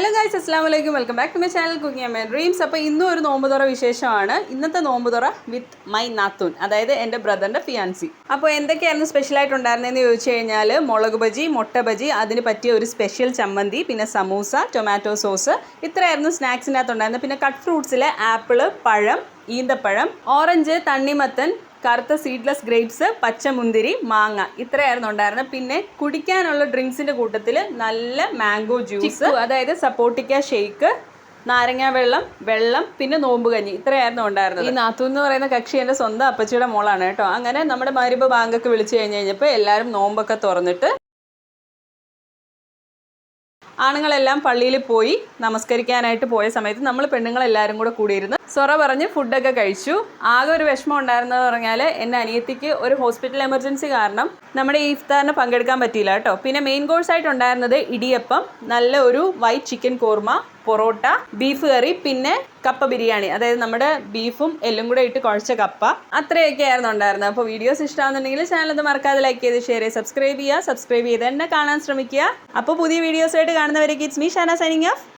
Hello guys, അസ്സലാമു അലൈക്കും. Welcome back to my channel cooking and my dreams. അപ്പോൾ ഇന്നും ഒരു നോമ്പുതുറ വിശേഷമാണ്. ഇന്നത്തെ നോമ്പുതുറ വിത്ത് മൈ നാത്തൂൻ, അതായത് എൻ്റെ ബ്രദറിൻ്റെ ഫിയാൻസി. അപ്പോൾ എന്തൊക്കെയായിരുന്നു സ്പെഷ്യലായിട്ടുണ്ടായിരുന്നതെന്ന് ചോദിച്ചു കഴിഞ്ഞാൽ മുളക് ബജി, മുട്ട ബജി, അതിന് പറ്റിയ ഒരു സ്പെഷ്യൽ ചമ്മന്തി, പിന്നെ സമൂസ, ടൊമാറ്റോ സോസ്, ഇത്രയായിരുന്നു സ്നാക്സിൻ്റെ അകത്തുണ്ടായിരുന്നത്. പിന്നെ കട്ട് ഫ്രൂട്ട്സിലെ ആപ്പിള്, പഴം, ഈന്തപ്പഴം, ഓറഞ്ച്, തണ്ണിമത്തൻ, കറുത്ത സീഡ്ലെസ് ഗ്രേപ്സ്, പച്ചമുന്തിരി, മാങ്ങ, ഇത്രയായിരുന്നു ഉണ്ടായിരുന്നത്. പിന്നെ കുടിക്കാനുള്ള ഡ്രിങ്ക്സിൻ്റെ കൂട്ടത്തിൽ നല്ല മാംഗോ ജ്യൂസ്, അതായത് സപ്പോർട്ടിക്ക ഷേക്ക്, നാരങ്ങ വെള്ളം, പിന്നെ നോമ്പ് കഞ്ഞി, ഇത്രയായിരുന്നു ഉണ്ടായിരുന്നത്. ഈ നാത്തു എന്ന് പറയുന്ന കക്ഷി എൻ്റെ സ്വന്തം അപ്പച്ചിയുടെ മോളാണ് കേട്ടോ. അങ്ങനെ നമ്മുടെ മഗ്‌രിബ് ബാങ്കൊക്കെ വിളിച്ചു കഴിഞ്ഞപ്പോൾ എല്ലാവരും നോമ്പൊക്കെ തുറന്നിട്ട് ആണുങ്ങളെല്ലാം പള്ളിയിൽ പോയി നമസ്കരിക്കാനായിട്ട് പോയ സമയത്ത് നമ്മൾ പെണ്ണുങ്ങളെല്ലാവരും കൂടെ കൂടിയിരുന്ന് സൊറ പറഞ്ഞ് ഫുഡൊക്കെ കഴിച്ചു. ആകെ ഒരു വിഷമം ഉണ്ടായിരുന്നത് പറഞ്ഞാൽ എൻ്റെ അനിയത്തിക്ക് ഒരു ഹോസ്പിറ്റൽ എമർജൻസി കാരണം നമ്മുടെ ഈ ഇഫ്താറിന് പങ്കെടുക്കാൻ പറ്റിയില്ല കേട്ടോ. പിന്നെ മെയിൻ കോഴ്സായിട്ട് ഉണ്ടായിരുന്നത് ഇടിയപ്പം, നല്ല ഒരു white chicken korma, porotta, beef curry, പിന്നെ കപ്പ ബിരിയാണി, അതായത് നമ്മുടെ ബീഫും എല്ലും കൂടെ ഇട്ട് കുഴച്ച കപ്പ, അത്രയൊക്കെ ആയിരുന്നു ഉണ്ടായിരുന്നത്. അപ്പോൾ വീഡിയോസ് ഇഷ്ടമാണെന്നുണ്ടെങ്കിൽ ചാനൽ ഒന്ന് മറക്കാതെ ലൈക്ക് ചെയ്ത് ഷെയർ ചെയ്ത് സബ്സ്ക്രൈബ് ചെയ്ത് എന്നെ കാണാൻ ശ്രമിക്കുക. അപ്പോൾ പുതിയ വീഡിയോസായിട്ട് കാണുന്നവരേക്ക് it's me Shana signing of.